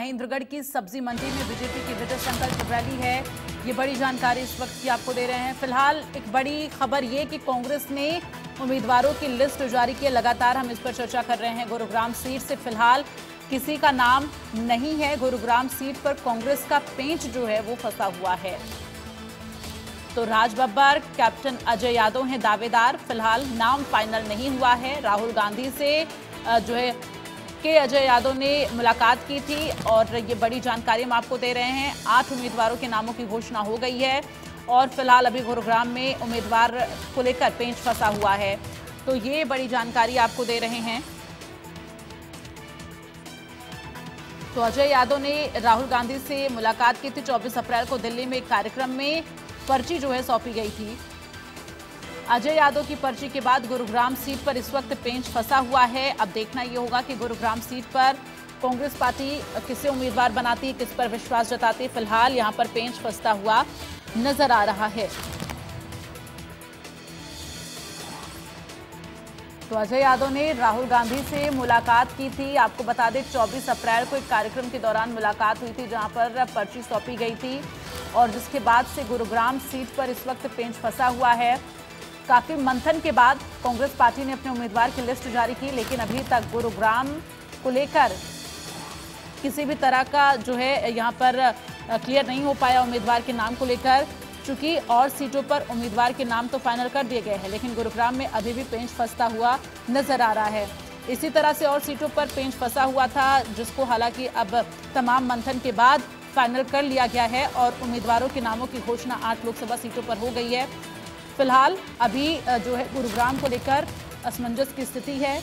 महेंद्रगढ़ की सब्जी मंडी में बीजेपी की विजय संकल्प रैली है। ये बड़ी जानकारी इस वक्त की आपको दे रहे हैं। फिलहाल एक बड़ी खबर ये कि कांग्रेस ने उम्मीदवारों की लिस्ट जारी की है। लगातार हम इस पर चर्चा कर रहे हैं। गुरुग्राम सीट से फिलहाल किसी का नाम नहीं है। गुरुग्राम सीट पर कांग्रेस का पेंच जो है वो फंसा हुआ है। तो राज बब्बर, कैप्टन अजय यादव हैं दावेदार। फिलहाल नाम फाइनल नहीं हुआ है। राहुल गांधी से जो है के अजय यादव ने मुलाकात की थी और ये बड़ी जानकारी हम आपको दे रहे हैं। 8 उम्मीदवारों के नामों की घोषणा हो गई है और फिलहाल अभी गुरुग्राम में उम्मीदवार को लेकर पेंच फंसा हुआ है। तो ये बड़ी जानकारी आपको दे रहे हैं। तो अजय यादव ने राहुल गांधी से मुलाकात की थी। 24 अप्रैल को दिल्ली में एक कार्यक्रम में पर्ची जो है सौंपी गई थी। अजय यादव की पर्ची के बाद गुरुग्राम सीट पर इस वक्त पेंच फंसा हुआ है। अब देखना यह होगा कि गुरुग्राम सीट पर कांग्रेस पार्टी किसे उम्मीदवार बनाती है, किस पर विश्वास जताती है। फिलहाल यहां पर पेंच फंसता हुआ नजर आ रहा है। तो अजय यादव ने राहुल गांधी से मुलाकात की थी। आपको बता दें 24 अप्रैल को एक कार्यक्रम के दौरान मुलाकात हुई थी जहां पर पर्ची सौंपी गई थी और जिसके बाद से गुरुग्राम सीट पर इस वक्त पेंच फंसा हुआ है। काफी मंथन के बाद कांग्रेस पार्टी ने अपने उम्मीदवार की लिस्ट जारी की, लेकिन अभी तक गुरुग्राम को लेकर किसी भी तरह का जो है यहां पर क्लियर नहीं हो पाया उम्मीदवार के नाम को लेकर। चूंकि और सीटों पर उम्मीदवार के नाम तो फाइनल कर दिए गए हैं, लेकिन गुरुग्राम में अभी भी पेंच फंसता हुआ नजर आ रहा है। इसी तरह से और सीटों पर पेंच फंसा हुआ था, जिसको हालांकि अब तमाम मंथन के बाद फाइनल कर लिया गया है और उम्मीदवारों के नामों की घोषणा 8 लोकसभा सीटों पर हो गई है। फिलहाल अभी जो है गुरुग्राम को लेकर असमंजस की स्थिति है,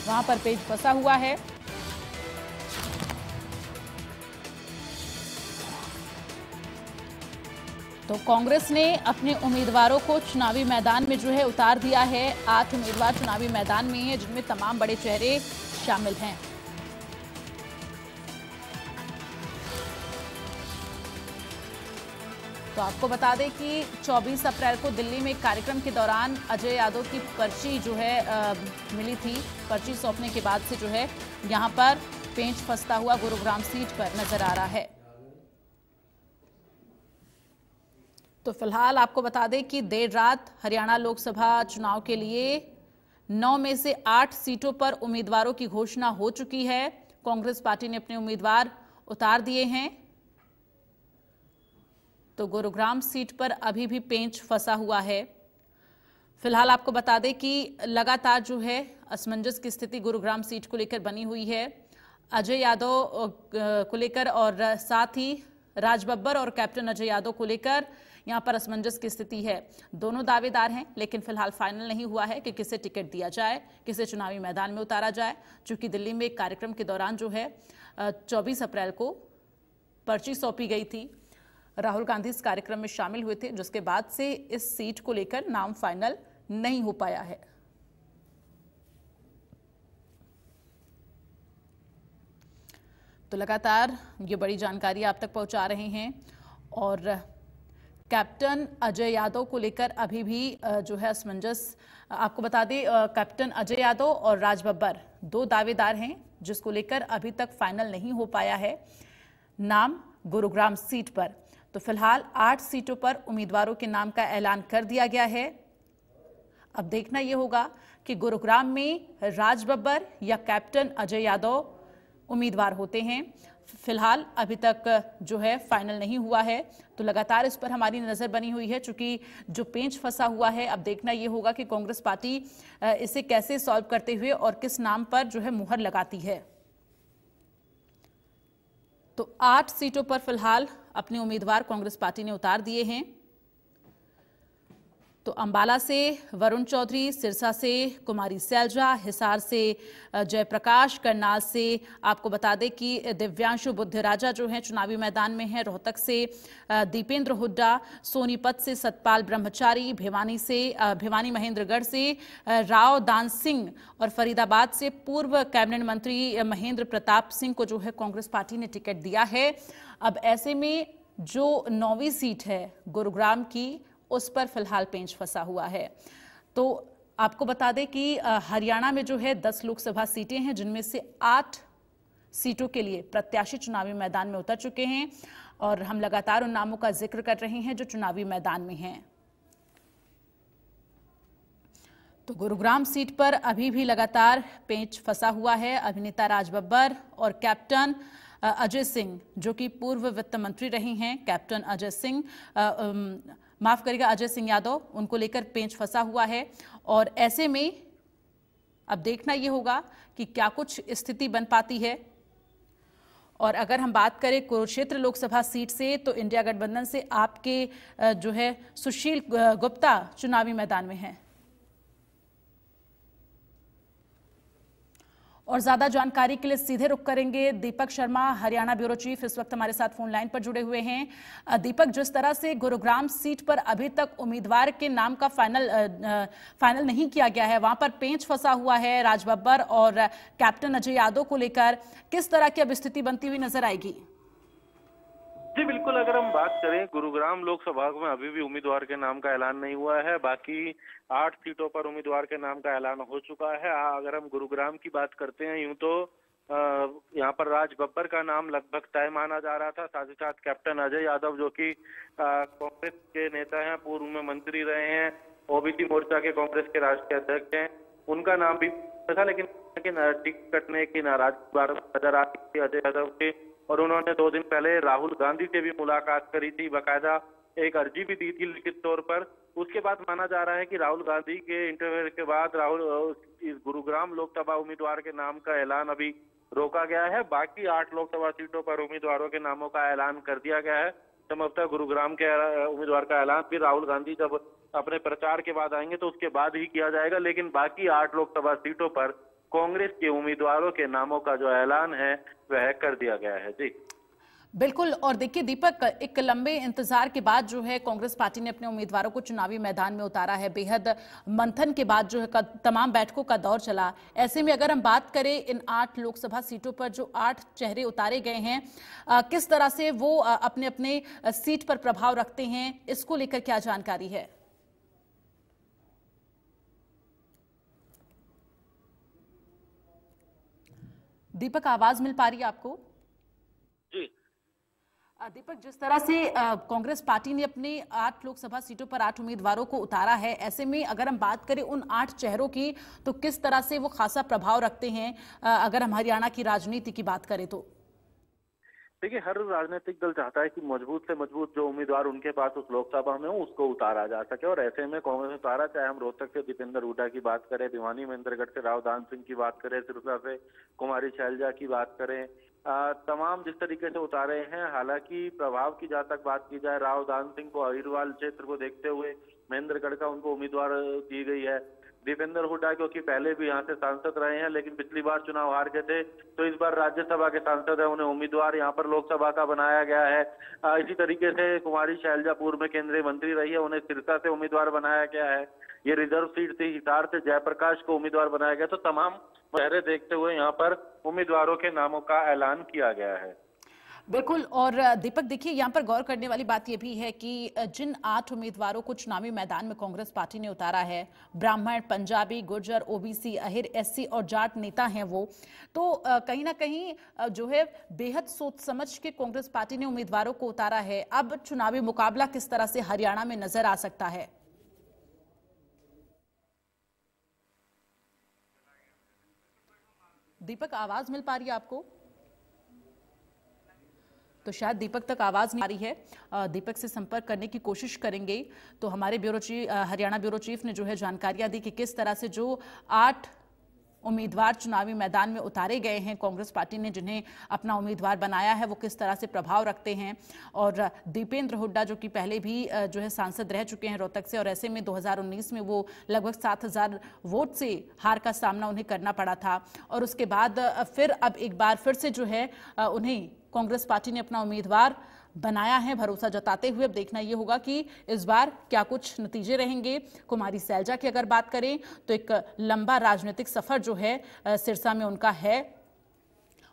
वहां पर पेंच फंसा हुआ है। तो कांग्रेस ने अपने उम्मीदवारों को चुनावी मैदान में जो है उतार दिया है। 8 उम्मीदवार चुनावी मैदान में हैं, जिनमें तमाम बड़े चेहरे शामिल हैं। तो आपको बता दें कि 24 अप्रैल को दिल्ली में एक कार्यक्रम के दौरान अजय यादव की पर्ची जो है मिली थी। पर्ची सौंपने के बाद से जो है यहां पर पेंच फंसता हुआ गुरुग्राम सीट पर नजर आ रहा है। तो फिलहाल आपको बता दें कि देर रात हरियाणा लोकसभा चुनाव के लिए 9 में से 8 सीटों पर उम्मीदवारों की घोषणा हो चुकी है। कांग्रेस पार्टी ने अपने उम्मीदवार उतार दिए हैं। तो गुरुग्राम सीट पर अभी भी पेंच फंसा हुआ है। फिलहाल आपको बता दें कि लगातार जो है असमंजस की स्थिति गुरुग्राम सीट को लेकर बनी हुई है। अजय यादव को लेकर और साथ ही राज बब्बर और कैप्टन अजय यादव को लेकर यहां पर असमंजस की स्थिति है। दोनों दावेदार हैं, लेकिन फिलहाल फाइनल नहीं हुआ है कि किसे टिकट दिया जाए, किसे चुनावी मैदान में उतारा जाए। चूंकि दिल्ली में एक कार्यक्रम के दौरान जो है 24 अप्रैल को पर्ची सौंपी गई थी। राहुल गांधी इस कार्यक्रम में शामिल हुए थे, जिसके बाद से इस सीट को लेकर नाम फाइनल नहीं हो पाया है। तो लगातार ये बड़ी जानकारी आप तक पहुंचा रहे हैं और कैप्टन अजय यादव को लेकर अभी भी जो है असमंजस। आपको बता दें कैप्टन अजय यादव और राज बब्बर 2 दावेदार हैं, जिसको लेकर अभी तक फाइनल नहीं हो पाया है नाम गुरुग्राम सीट पर। तो फिलहाल 8 सीटों पर उम्मीदवारों के नाम का ऐलान कर दिया गया है। अब देखना यह होगा कि गुरुग्राम में राज बब्बर या कैप्टन अजय यादव उम्मीदवार होते हैं। फिलहाल अभी तक जो है फाइनल नहीं हुआ है, तो लगातार इस पर हमारी नजर बनी हुई है। चूंकि जो पेंच फंसा हुआ है, अब देखना यह होगा कि कांग्रेस पार्टी इसे कैसे सॉल्व करते हुए और किस नाम पर जो है मुहर लगाती है। तो 8 सीटों पर फिलहाल अपने उम्मीदवार कांग्रेस पार्टी ने उतार दिए हैं। तो अंबाला से वरुण चौधरी, सिरसा से कुमारी सैलजा, हिसार से जयप्रकाश, करनाल से आपको बता दें कि दिव्यांशु बुद्धिराजा जो हैं चुनावी मैदान में हैं। रोहतक से दीपेंद्र हुड्डा, सोनीपत से सतपाल ब्रह्मचारी, भिवानी महेंद्रगढ़ से राव दान सिंह और फरीदाबाद से पूर्व कैबिनेट मंत्री महेंद्र प्रताप सिंह को जो है कांग्रेस पार्टी ने टिकट दिया है। अब ऐसे में जो 9वीं सीट है गुरुग्राम की, उस पर फिलहाल पेंच फंसा हुआ है। तो आपको बता दें कि हरियाणा में जो है 10 लोकसभा सीटें हैं, जिनमें से 8 सीटों के लिए प्रत्याशी चुनावी मैदान में उतर चुके हैं और हम लगातार उन नामों का जिक्र कर रहे हैं जो चुनावी मैदान में हैं। तो गुरुग्राम सीट पर अभी भी लगातार पेंच फंसा हुआ है। अभिनेता राज बब्बर और कैप्टन अजय सिंह, जो कि पूर्व वित्त मंत्री रही हैं, कैप्टन अजय सिंह, माफ करिएगा अजय सिंह यादव, उनको लेकर पेंच फंसा हुआ है। और ऐसे में अब देखना यह होगा कि क्या कुछ स्थिति बन पाती है। और अगर हम बात करें कुरुक्षेत्र लोकसभा सीट से, तो इंडिया गठबंधन से आपके जो है सुशील गुप्ता चुनावी मैदान में हैं। और ज्यादा जानकारी के लिए सीधे रुख करेंगे दीपक शर्मा, हरियाणा ब्यूरो चीफ, इस वक्त हमारे साथ फोन लाइन पर जुड़े हुए हैं। दीपक, जिस तरह से गुरुग्राम सीट पर अभी तक उम्मीदवार के नाम का फाइनल नहीं किया गया है, वहां पर पेंच फंसा हुआ है राज बब्बर और कैप्टन अजय यादव को लेकर, किस तरह की अब स्थिति बनती हुई नजर आएगी? जी बिल्कुल, अगर हम बात करें गुरुग्राम लोकसभा में अभी भी उम्मीदवार के नाम का ऐलान नहीं हुआ है। बाकी 8 सीटों पर उम्मीदवार के नाम का ऐलान हो चुका है। अगर हम गुरुग्राम की बात करते हैं, यूं तो यहाँ पर राज बब्बर का नाम लगभग तय माना जा रहा था। साथ ही साथ कैप्टन अजय यादव, जो कि कांग्रेस के नेता हैं, पूर्व में मंत्री रहे हैं, ओबीसी मोर्चा के कांग्रेस के राष्ट्रीय अध्यक्ष हैं, उनका नाम भी था। लेकिन टिकट कटने की नाराजगी नजर आ रही थी अजय यादव के, और उन्होंने 2 दिन पहले राहुल गांधी से भी मुलाकात करी थी, बाकायदा एक अर्जी भी दी थी लिखित तौर पर। उसके बाद माना जा रहा है कि राहुल गांधी के इंटरव्यू के बाद इस गुरुग्राम लोकसभा उम्मीदवार के नाम का ऐलान अभी रोका गया है। बाकी 8 लोकसभा सीटों पर उम्मीदवारों के नामों का ऐलान कर दिया गया है। संभवतः गुरुग्राम के उम्मीदवार का ऐलान भी राहुल गांधी जब अपने प्रचार के बाद आएंगे तो उसके बाद ही किया जाएगा। लेकिन बाकी 8 लोकसभा सीटों पर कांग्रेस के उम्मीदवारों के नामों का जो ऐलान है वह कर दिया गया है। जी बिल्कुल। और देखिए दीपक, एक लंबे इंतजार के बाद जो है कांग्रेस पार्टी ने अपने उम्मीदवारों को चुनावी मैदान में उतारा है। बेहद मंथन के बाद जो है तमाम बैठकों का दौर चला। ऐसे में अगर हम बात करें इन 8 लोकसभा सीटों पर जो 8 चेहरे उतारे गए हैं, किस तरह से वो अपने अपने सीट पर प्रभाव रखते हैं, इसको लेकर क्या जानकारी है? दीपक, आवाज मिल पा रही है आपको? जी दीपक, जिस तरह से कांग्रेस पार्टी ने अपने 8 लोकसभा सीटों पर 8 उम्मीदवारों को उतारा है, ऐसे में अगर हम बात करें उन 8 चेहरों की, तो किस तरह से वो खासा प्रभाव रखते हैं अगर हम हरियाणा की राजनीति की बात करें तो? देखिए, हर राजनीतिक दल चाहता है कि मजबूत से मजबूत जो उम्मीदवार उनके पास उस लोकसभा में हो उसको उतारा जा सके, और ऐसे में कांग्रेस ने उतारा। चाहे हम रोहतक से दीपेंद्र हुड्डा की बात करें, भिवानी महेंद्रगढ़ से राव दान सिंह की बात करें, सिरसा से कुमारी शैलजा की बात करें, तमाम जिस तरीके से उतारे हैं। हालांकि प्रभाव की जहां तक बात की जाए, राव दान सिंह को अहिरवाल क्षेत्र को देखते हुए महेंद्रगढ़ का उनको उम्मीदवार दी गई है। दीपेंद्र हुड्डा क्योंकि पहले भी यहाँ से सांसद रहे हैं, लेकिन पिछली बार चुनाव हार गए थे, तो इस बार राज्यसभा के सांसद है, उन्हें उम्मीदवार यहाँ पर लोकसभा का बनाया गया है। इसी तरीके से कुमारी शैलजा पूर्व में केंद्रीय मंत्री रही है, उन्हें सिरसा से उम्मीदवार बनाया गया है। ये रिजर्व सीट थी, हिसार से जयप्रकाश को उम्मीदवार बनाया गया। तो तमाम चेहरे देखते हुए यहाँ पर उम्मीदवारों के नामों का ऐलान किया गया है। बिल्कुल। और दीपक, देखिए यहाँ पर गौर करने वाली बात यह भी है कि जिन 8 उम्मीदवारों को चुनावी मैदान में कांग्रेस पार्टी ने उतारा है, ब्राह्मण, पंजाबी, गुर्जर, ओबीसी, अहिर, एससी और जाट नेता हैं वो, तो कहीं ना कहीं जो है बेहद सोच समझ के कांग्रेस पार्टी ने उम्मीदवारों को उतारा है। अब चुनावी मुकाबला किस तरह से हरियाणा में नजर आ सकता है? दीपक, आवाज मिल पा रही है आपको? तो शायद दीपक तक आवाज नहीं आ रही है। दीपक से संपर्क करने की कोशिश करेंगे। तो हमारे हरियाणा ब्यूरो चीफ ने जो है जानकारियां दी कि किस तरह से जो 8 उम्मीदवार चुनावी मैदान में उतारे गए हैं कांग्रेस पार्टी ने, जिन्हें अपना उम्मीदवार बनाया है, वो किस तरह से प्रभाव रखते हैं। और दीपेंद्र हुड्डा जो कि पहले भी जो है सांसद रह चुके हैं रोहतक से, और ऐसे में 2019 में वो लगभग 7000 वोट से हार का सामना उन्हें करना पड़ा था, और उसके बाद फिर अब एक बार फिर से जो है उन्हें कांग्रेस पार्टी ने अपना उम्मीदवार बनाया है। भरोसा जताते हुए अब देखना यह होगा कि इस बार क्या कुछ नतीजे रहेंगे। कुमारी शैलजा की अगर बात करें तो एक लंबा राजनीतिक सफर जो है सिरसा में उनका है,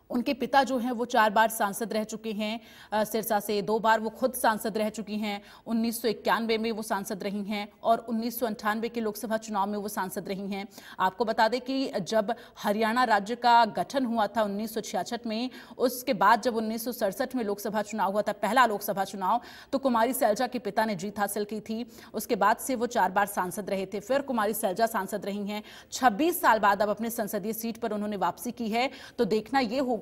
उनके पिता जो हैं वो 4 बार सांसद रह चुके हैं सिरसा से, 2 बार वो खुद सांसद रह चुकी हैं। 1991 में वो सांसद रही हैं और 1998 के लोकसभा चुनाव में वो सांसद रही हैं। आपको बता दें कि जब हरियाणा राज्य का गठन हुआ था 1966 में, उसके बाद जब 1967 में लोकसभा चुनाव हुआ था, पहला लोकसभा चुनाव, तो कुमारी सैलजा के पिता ने जीत हासिल की थी। उसके बाद से वो 4 बार सांसद रहे थे, फिर कुमारी सैलजा सांसद रही हैं। 26 साल बाद अब अपने संसदीय सीट पर उन्होंने वापसी की है। तो देखना ये होगा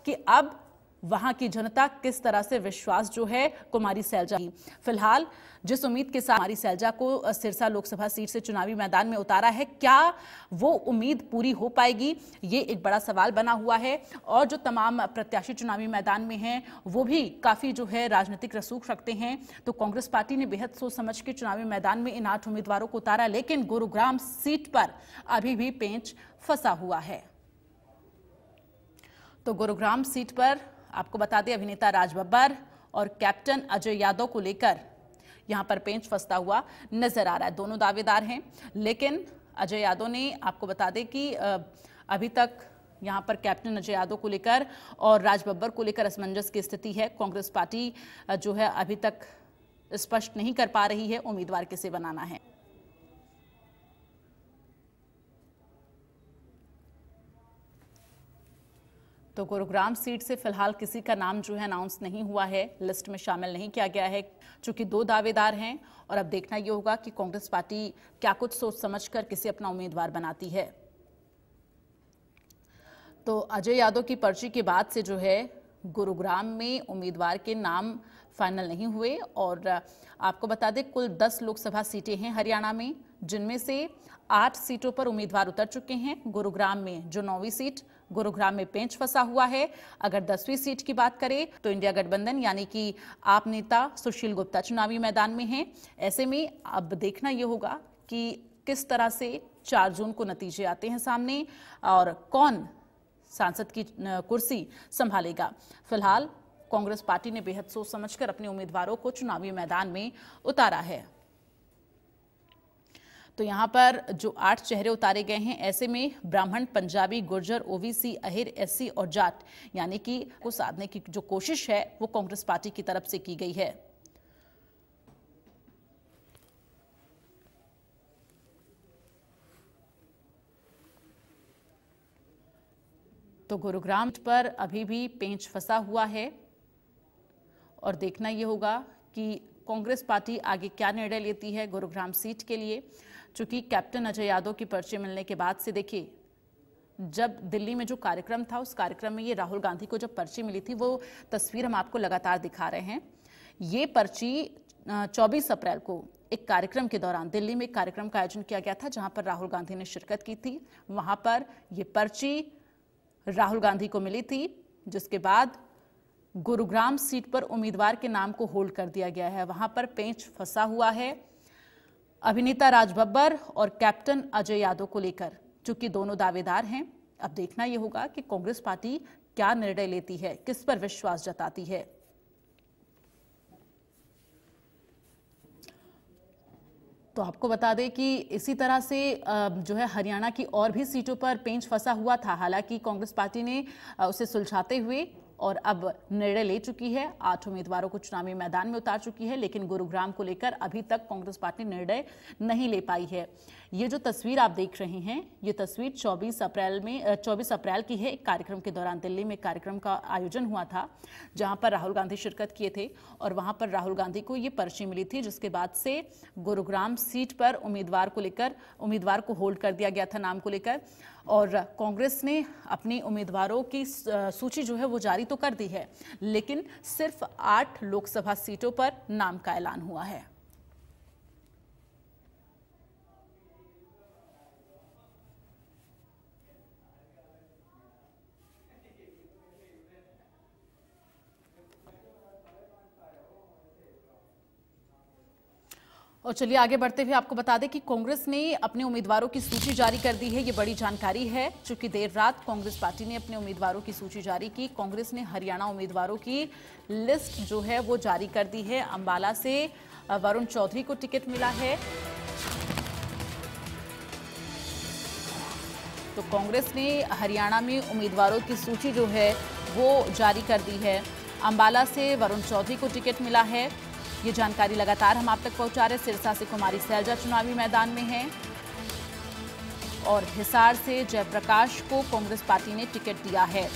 कि अब वहां की जनता किस तरह से विश्वास जो है कुमारी सैलजा की। फिलहाल जिस उम्मीद के साथ कुमारी सैलजा को सिरसा लोकसभा सीट से चुनावी मैदान में उतारा है, क्या वो उम्मीद पूरी हो पाएगी, ये एक बड़ा सवाल बना हुआ है। और जो तमाम प्रत्याशी चुनावी मैदान में हैं वो भी काफी जो है राजनीतिक रसूख रखते हैं। तो कांग्रेस पार्टी ने बेहद सोच समझ के चुनावी मैदान में इन 8 उम्मीदवारों को उतारा, लेकिन गुरुग्राम सीट पर अभी भी पेंच फंसा हुआ है। तो गुरुग्राम सीट पर आपको बता दें अभिनेता राज बब्बर और कैप्टन अजय यादव को लेकर यहां पर पेंच फंसता हुआ नजर आ रहा है। दोनों दावेदार हैं, लेकिन अजय यादव ने आपको बता दें कि अभी तक यहां पर कैप्टन अजय यादव को लेकर और राज बब्बर को लेकर असमंजस की स्थिति है। कांग्रेस पार्टी जो है अभी तक स्पष्ट नहीं कर पा रही है उम्मीदवार किसे बनाना है। तो गुरुग्राम सीट से फिलहाल किसी का नाम जो है अनाउंस नहीं हुआ है, लिस्ट में शामिल नहीं किया गया है, चूंकि 2 दावेदार हैं। और अब देखना यह होगा कि कांग्रेस पार्टी क्या कुछ सोच समझकर किसे अपना उम्मीदवार बनाती है। तो अजय यादव की पर्ची के बाद से जो है गुरुग्राम में उम्मीदवार के नाम फाइनल नहीं हुए। और आपको बता दें कुल 10 लोकसभा सीटें हैं हरियाणा में, जिनमें से 8 सीटों पर उम्मीदवार उतर चुके हैं। गुरुग्राम में जो 9वीं सीट, गुरुग्राम में पेंच फंसा हुआ है। अगर 10वीं सीट की बात करें तो इंडिया गठबंधन यानी कि आप नेता सुशील गुप्ता चुनावी मैदान में हैं। ऐसे में अब देखना यह होगा कि किस तरह से 4 जून को नतीजे आते हैं सामने और कौन सांसद की कुर्सी संभालेगा। फिलहाल कांग्रेस पार्टी ने बेहद सोच समझकर अपने उम्मीदवारों को चुनावी मैदान में उतारा है। तो यहां पर जो 8 चेहरे उतारे गए हैं, ऐसे में ब्राह्मण, पंजाबी, गुर्जर, ओबीसी, अहिर, एससी और जाट यानी कि को साधने की जो कोशिश है वो कांग्रेस पार्टी की तरफ से की गई है। तो गुरुग्राम पर अभी भी पेंच फंसा हुआ है और देखना यह होगा कि कांग्रेस पार्टी आगे क्या निर्णय लेती है गुरुग्राम सीट के लिए। चूंकि कैप्टन अजय यादव की पर्ची मिलने के बाद से देखिए, जब दिल्ली में जो कार्यक्रम था उस कार्यक्रम में ये राहुल गांधी को जब पर्ची मिली थी, वो तस्वीर हम आपको लगातार दिखा रहे हैं। ये पर्ची 24 अप्रैल को एक कार्यक्रम के दौरान दिल्ली में एक कार्यक्रम का आयोजन किया गया था जहां पर राहुल गांधी ने शिरकत की थी। वहां पर ये पर्ची राहुल गांधी को मिली थी, जिसके बाद गुरुग्राम सीट पर उम्मीदवार के नाम को होल्ड कर दिया गया है। वहां पर पेंच फंसा हुआ है अभिनेता राज बब्बर और कैप्टन अजय यादव को लेकर, चूंकि दोनों दावेदार हैं। अब देखना यह होगा कि कांग्रेस पार्टी क्या निर्णय लेती है, किस पर विश्वास जताती है। तो आपको बता दें कि इसी तरह से जो है हरियाणा की और भी सीटों पर पेंच फंसा हुआ था। हालांकि कांग्रेस पार्टी ने उसे सुलझाते हुए और अब निर्णय ले चुकी है, 8 उम्मीदवारों को चुनावी मैदान में उतार चुकी है। लेकिन गुरुग्राम को लेकर अभी तक कांग्रेस पार्टी निर्णय नहीं ले पाई है। ये जो तस्वीर आप देख रहे हैं, ये तस्वीर 24 अप्रैल की है। एक कार्यक्रम के दौरान दिल्ली में कार्यक्रम का आयोजन हुआ था जहां पर राहुल गांधी शिरकत किए थे और वहां पर राहुल गांधी को ये पर्ची मिली थी, जिसके बाद से गुरुग्राम सीट पर उम्मीदवार को होल्ड कर दिया गया था नाम को लेकर। और कांग्रेस ने अपनी उम्मीदवारों की सूची जो है वो जारी तो कर दी है, लेकिन सिर्फ 8 लोकसभा सीटों पर नाम का ऐलान हुआ है। और चलिए आगे बढ़ते हुए आपको बता दें कि कांग्रेस ने अपने उम्मीदवारों की सूची जारी कर दी है। ये बड़ी जानकारी है, चूंकि देर रात कांग्रेस पार्टी ने अपने उम्मीदवारों की सूची जारी की। कांग्रेस ने हरियाणा उम्मीदवारों की लिस्ट जो है वो जारी कर दी है। अंबाला से वरुण चौधरी को टिकट मिला है। तो कांग्रेस ने हरियाणा में उम्मीदवारों की सूची जो है वो जारी कर दी है। अंबाला से वरुण चौधरी को टिकट मिला है, ये जानकारी लगातार हम आप तक पहुंचा रहे। सिरसा से कुमारी सैलजा चुनावी मैदान में हैं और हिसार से जयप्रकाश को कांग्रेस पार्टी ने टिकट दिया है।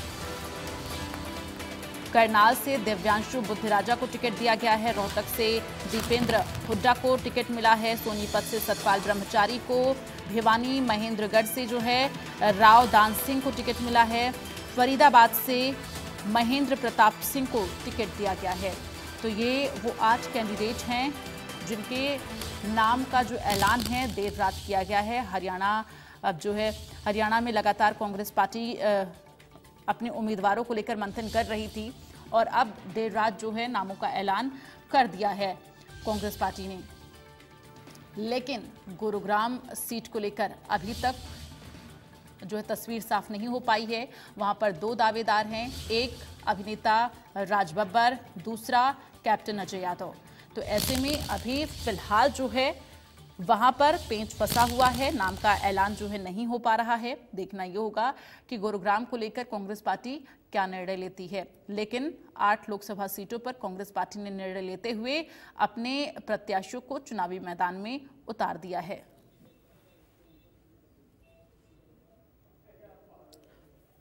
करनाल से दिव्यांशु बुद्धिराजा को टिकट दिया गया है। रोहतक से दीपेंद्र हुड्डा को टिकट मिला है। सोनीपत से सतपाल ब्रह्मचारी को, भिवानी महेंद्रगढ़ से जो है राव दान सिंह को टिकट मिला है। फरीदाबाद से महेंद्र प्रताप सिंह को टिकट दिया गया है। तो ये वो 8 कैंडिडेट हैं जिनके नाम का जो ऐलान है देर रात किया गया है। हरियाणा अब जो है हरियाणा में लगातार कांग्रेस पार्टी अपने उम्मीदवारों को लेकर मंथन कर रही थी और अब देर रात जो है नामों का ऐलान कर दिया है कांग्रेस पार्टी ने। लेकिन गुरुग्राम सीट को लेकर अभी तक जो है तस्वीर साफ नहीं हो पाई है। वहां पर 2 दावेदार हैं, एक अभिनेता राज बब्बर, दूसरा कैप्टन अजय यादव। तो ऐसे में अभी फिलहाल जो है वहां पर पेंच फंसा हुआ है, नाम का ऐलान जो है नहीं हो पा रहा है। देखना यह होगा कि गुरुग्राम को लेकर कांग्रेस पार्टी क्या निर्णय लेती है। लेकिन 8 लोकसभा सीटों पर कांग्रेस पार्टी ने निर्णय लेते हुए अपने प्रत्याशियों को चुनावी मैदान में उतार दिया है।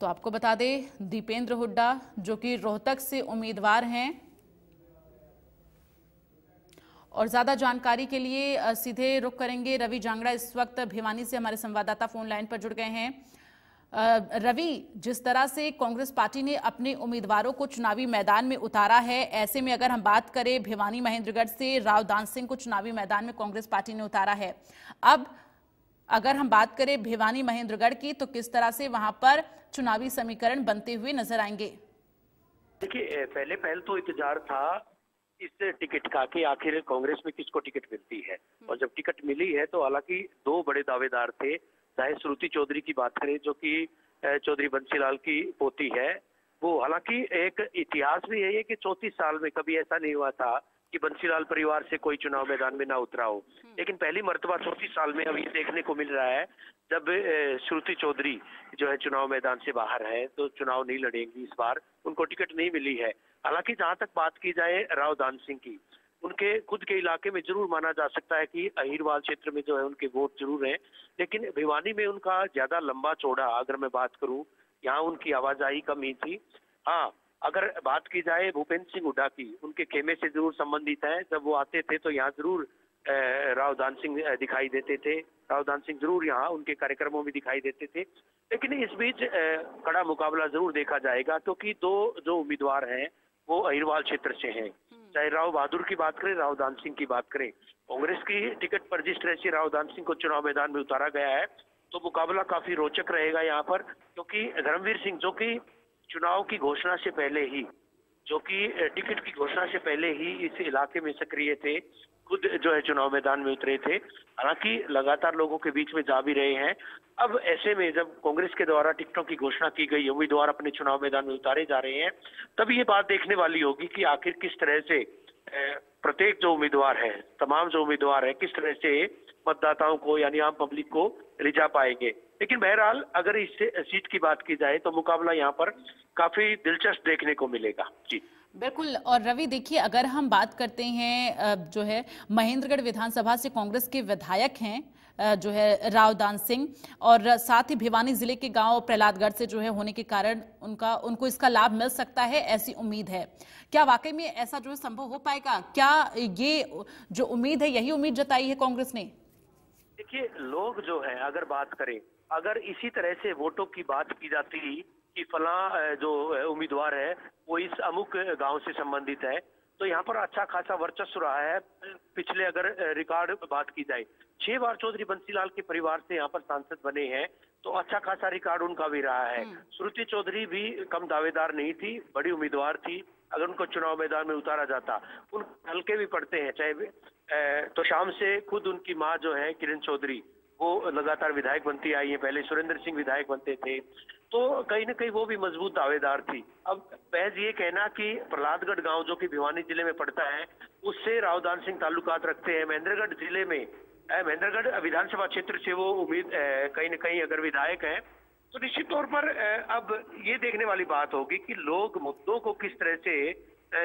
तो आपको बता दें, दीपेंद्र हुड्डा जो कि रोहतक से उम्मीदवार हैं और ज्यादा जानकारी के लिए सीधे रुख करेंगे रवि जांगड़ा इस वक्त भिवानी से हमारे संवाददाता फोन लाइन पर जुड़ गए हैं। रवि, जिस तरह से कांग्रेस पार्टी ने अपने उम्मीदवारों को चुनावी मैदान में उतारा है, ऐसे में अगर हम बात करें भिवानी महेंद्रगढ़ से राव दान सिंह को चुनावी मैदान में कांग्रेस पार्टी ने उतारा है। अब अगर हम बात करें भिवानी महेंद्रगढ़ की, तो किस तरह से वहां पर चुनावी समीकरण बनते हुए नजर आएंगे? देखिए, पहल तो इंतजार था इस टिकट का कि आखिर कांग्रेस में किसको टिकट मिलती है। और जब टिकट मिली है तो हालांकि 2 बड़े दावेदार थे। चाहे श्रुति चौधरी की बात करें जो कि चौधरी बंसीलाल की पोती है, वो हालांकि एक इतिहास भी है ये कि 34 साल में कभी ऐसा नहीं हुआ था कि बंसीलाल परिवार से कोई चुनाव मैदान में ना उतरा हो। लेकिन पहली मर्तबा 34 साल में अब ये देखने को मिल रहा है जब श्रुति चौधरी जो है चुनाव मैदान से बाहर है, तो चुनाव नहीं लड़ेंगी इस बार, उनको टिकट नहीं मिली है। हालांकि जहां तक बात की जाए राव दान सिंह की, उनके खुद के इलाके में जरूर माना जा सकता है कि अहिरवाल क्षेत्र में जो है उनके वोट जरूर हैं, लेकिन भिवानी में उनका ज्यादा लंबा चौड़ा अगर मैं बात करूं, यहाँ उनकी आवाजाही कम ही थी। हाँ, अगर बात की जाए भूपेंद्र सिंह हुड्डा की, उनके खेमे से जरूर संबंधित है। जब वो आते थे तो यहाँ जरूर राव दान सिंह दिखाई देते थे। राव दान सिंह जरूर यहाँ उनके कार्यक्रमों में दिखाई देते थे। लेकिन इस बीच कड़ा मुकाबला जरूर देखा जाएगा क्योंकि 2 जो उम्मीदवार हैं वो अहिरवाल क्षेत्र से हैं। चाहे राव बहादुर की बात करें, राव दान सिंह की बात करें, कांग्रेस की टिकट पर जिस तरह से राव दान सिंह को चुनाव मैदान में उतारा गया है तो मुकाबला काफी रोचक रहेगा यहाँ पर। क्योंकि धर्मवीर सिंह जो कि चुनाव की घोषणा से पहले ही, जो कि टिकट की घोषणा से पहले ही इस इलाके में सक्रिय थे, खुद जो है चुनाव मैदान में उतरे थे, हालांकि लगातार लोगों के बीच में जा भी रहे हैं। अब ऐसे में जब कांग्रेस के द्वारा टिकटों की घोषणा की गई, उम्मीदवार अपने चुनाव मैदान में उतारे जा रहे हैं, तब ये बात देखने वाली होगी कि आखिर किस तरह से प्रत्येक जो उम्मीदवार है, तमाम जो उम्मीदवार है, किस तरह से मतदाताओं को यानी आम पब्लिक को रिझा पाएंगे। लेकिन बहरहाल अगर इस सीट की बात की जाए तो मुकाबला यहाँ पर काफी दिलचस्प देखने को मिलेगा। जी बिल्कुल। और रवि देखिए, अगर हम बात करते हैं जो है महेंद्रगढ़ विधानसभा से कांग्रेस के विधायक हैं जो है राव दान सिंह, और साथ ही भिवानी जिले के गांव प्रहलादगढ़ से जो है होने के कारण उनको इसका लाभ मिल सकता है, ऐसी उम्मीद है। क्या वाकई में ऐसा जो है संभव हो पाएगा? क्या ये जो उम्मीद है यही उम्मीद जताई है कांग्रेस ने? देखिए, लोग जो है अगर बात करें, अगर इसी तरह से वोटों की बात की जाती कि फला जो उम्मीदवार है वो इस अमुक गांव से संबंधित है, तो यहाँ पर अच्छा खासा वर्चस्व रहा है। पिछले अगर रिकॉर्ड बात की जाए, 6 बार चौधरी बंसीलाल के परिवार से यहाँ पर सांसद बने हैं, तो अच्छा खासा रिकॉर्ड उनका भी रहा है। श्रुति चौधरी भी कम दावेदार नहीं थी, बड़ी उम्मीदवार थी। अगर उनको चुनाव मैदान में उतारा जाता, उन हल्के भी पड़ते हैं, चाहे तो शाम से खुद उनकी माँ जो है किरण चौधरी, वो लगातार विधायक बनती आई है। पहले सुरेंद्र सिंह विधायक बनते थे, तो कहीं ना कहीं वो भी मजबूत दावेदार थी। अब महज ये कहना कि प्रहलादगढ़ गांव जो कि भिवानी जिले में पड़ता है, उससे राव दान सिंह ताल्लुकात रखते हैं। महेंद्रगढ़ जिले में, महेंद्रगढ़ विधानसभा क्षेत्र से वो कहीं ना कहीं अगर विधायक है, तो निश्चित तौर पर अब ये देखने वाली बात होगी कि लोग मुद्दों को किस तरह से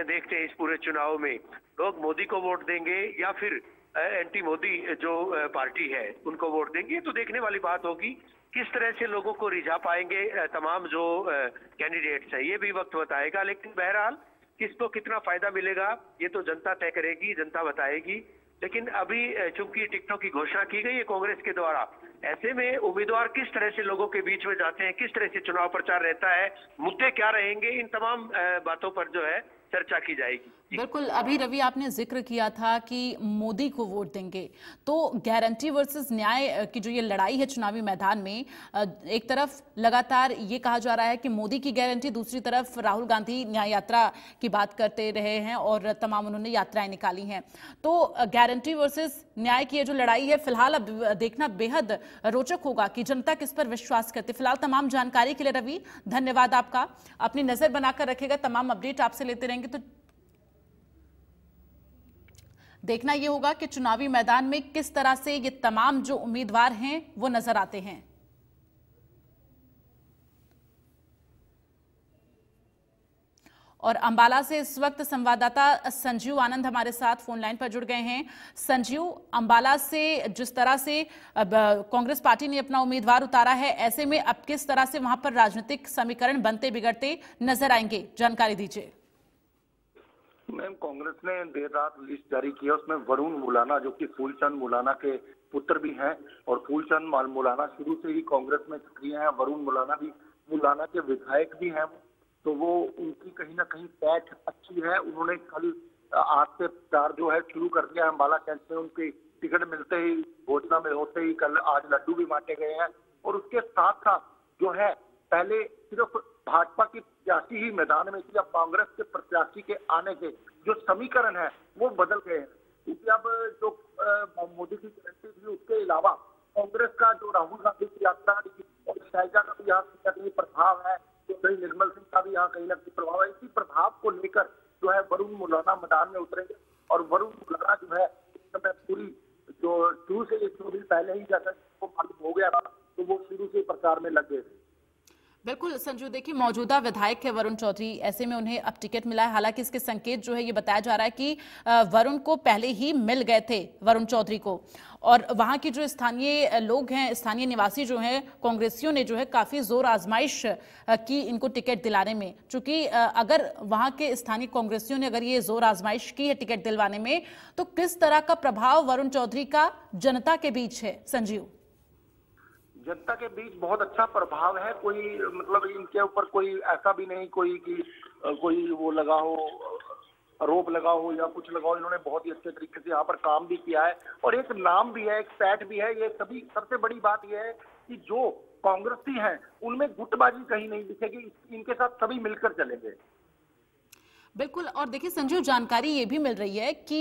देखते हैं। इस पूरे चुनाव में लोग मोदी को वोट देंगे या फिर एंटी मोदी जो पार्टी है उनको वोट देंगे, तो देखने वाली बात होगी किस तरह से लोगों को रिझा पाएंगे तमाम जो कैंडिडेट्स हैं, ये भी वक्त बताएगा। लेकिन बहरहाल किसको कितना फायदा मिलेगा ये तो जनता तय करेगी, जनता बताएगी। लेकिन अभी चूंकि टिकटों की घोषणा की गई है कांग्रेस के द्वारा, ऐसे में उम्मीदवार किस तरह से लोगों के बीच में जाते हैं, किस तरह से चुनाव प्रचार रहता है, मुद्दे क्या रहेंगे, इन तमाम बातों पर जो है चर्चा की जाएगी। बिल्कुल, अभी रवि आपने जिक्र किया था कि मोदी को वोट देंगे, तो गारंटी वर्सेस न्याय की जो ये लड़ाई है चुनावी मैदान में, एक तरफ लगातार ये कहा जा रहा है कि मोदी की गारंटी, दूसरी तरफ राहुल गांधी न्याय यात्रा की बात करते रहे हैं और तमाम उन्होंने यात्राएं निकाली हैं। तो गारंटी वर्सेस न्याय की ये जो लड़ाई है फिलहाल अब देखना बेहद रोचक होगा कि जनता किस पर विश्वास करती है। फिलहाल तमाम जानकारी के लिए रवि धन्यवाद आपका। अपनी नजर बनाकर रखेगा, तमाम अपडेट आपसे लेते रहेंगे। तो देखना यह होगा कि चुनावी मैदान में किस तरह से ये तमाम जो उम्मीदवार हैं वो नजर आते हैं। और अंबाला से इस वक्त संवाददाता संजीव आनंद हमारे साथ फोन लाइन पर जुड़ गए हैं। संजीव, अंबाला से जिस तरह से अब कांग्रेस पार्टी ने अपना उम्मीदवार उतारा है, ऐसे में अब किस तरह से वहां पर राजनीतिक समीकरण बनते बिगड़ते नजर आएंगे, जानकारी दीजिए। मैम, कांग्रेस ने देर रात लिस्ट जारी किया, उसमें वरुण मुलाना जो कि फूलचंद मुलाना के पुत्र भी हैं और फूलचंद मुलाना शुरू से ही कांग्रेस में सक्रिय हैं। वरुण मुलाना भी मुलाना के विधायक भी हैं, तो वो उनकी कहीं ना कहीं पैठ अच्छी है। उन्होंने कल आज से प्रचार जो है शुरू कर दिया है अंबाला कैंट से। उनकी टिकट मिलते ही, घोषणा में होते ही कल आज लड्डू भी बांटे गए हैं। और उसके साथ साथ जो है पहले सिर्फ भाजपा की प्रत्याशी ही मैदान में थी, अब कांग्रेस के प्रत्याशी के आने के जो समीकरण है वो बदल गए हैं। क्योंकि अब जो मोदी की गारंटी थी उसके अलावा कांग्रेस का जो राहुल गांधी की यात्रा और शैलजा का भी यहाँ कहीं प्रभाव है, तो कहीं निर्मल सिंह का भी यहाँ कहीं ना कहीं प्रभाव है। इसी प्रभाव को लेकर जो है वरुण मुलाना मैदान में उतरेंगे और वरुण मुलाना जो है इस समय पूरी जो शुरू से 1 दिन पहले ही जैसा मालूम हो गया था, तो वो शुरू से प्रचार में लग गए थे। बिल्कुल संजू, देखिए मौजूदा विधायक है वरुण चौधरी, ऐसे में उन्हें अब टिकट मिला है। हालांकि इसके संकेत जो है ये बताया जा रहा है कि वरुण को पहले ही मिल गए थे, वरुण चौधरी को। और वहां की जो स्थानीय लोग हैं, स्थानीय निवासी जो हैं, कांग्रेसियों ने जो है काफी जोर आजमाइश की इनको टिकट दिलाने में। चूंकि अगर वहां के स्थानीय कांग्रेसियों ने अगर ये जोर आजमाइश की है टिकट दिलवाने में, तो किस तरह का प्रभाव वरुण चौधरी का जनता के बीच है संजीव? जनता के बीच बहुत अच्छा प्रभाव है। कोई मतलब इनके ऊपर कोई ऐसा भी नहीं कोई कि कोई वो लगा हो, आरोप लगा हो या कुछ लगा हो। इन्होंने बहुत ही अच्छे तरीके से यहाँ पर काम भी किया है और एक नाम भी है, एक पैठ भी है। ये सभी सबसे बड़ी बात यह है कि जो कांग्रेसी हैं उनमें गुटबाजी कहीं नहीं दिखेगी, इनके साथ सभी मिलकर चलेंगे। बिल्कुल। और देखिए संजीव, जानकारी ये भी मिल रही है कि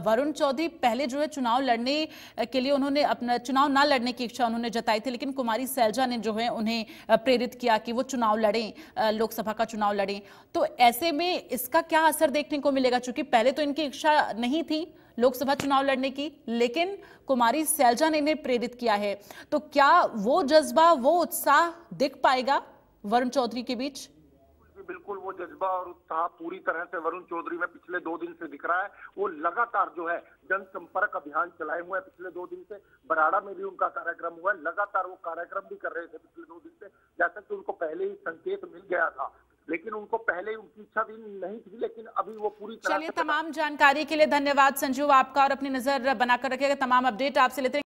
वरुण चौधरी पहले जो है चुनाव लड़ने के लिए उन्होंने अपना चुनाव ना लड़ने की इच्छा उन्होंने जताई थी, लेकिन कुमारी सैलजा ने जो है उन्हें प्रेरित किया कि वो चुनाव लड़ें, लोकसभा का चुनाव लड़ें। तो ऐसे में इसका क्या असर देखने को मिलेगा? चूंकि पहले तो इनकी इच्छा नहीं थी लोकसभा चुनाव लड़ने की, लेकिन कुमारी सैलजा ने इन्हें प्रेरित किया है, तो क्या वो जज्बा, वो उत्साह दिख पाएगा वरुण चौधरी के बीच? बिल्कुल, वो जज्बा और उत्साह पूरी तरह से वरुण चौधरी में पिछले 2 दिन से दिख रहा है। वो लगातार जो है जनसंपर्क अभियान चलाए हुए हैं पिछले 2 दिन से। बराड़ा में भी उनका कार्यक्रम हुआ है, लगातार वो कार्यक्रम भी कर रहे थे पिछले 2 दिन से। जैसा कि उनको पहले ही संकेत मिल गया था, लेकिन उनको पहले ही उनकी इच्छा भी नहीं थी, लेकिन अभी वो पूरी तरह। चलिए, तमाम जानकारी के लिए धन्यवाद संजीव आपका, और अपनी नजर बनाकर रखिएगा, तमाम अपडेट आपसे लेते हैं।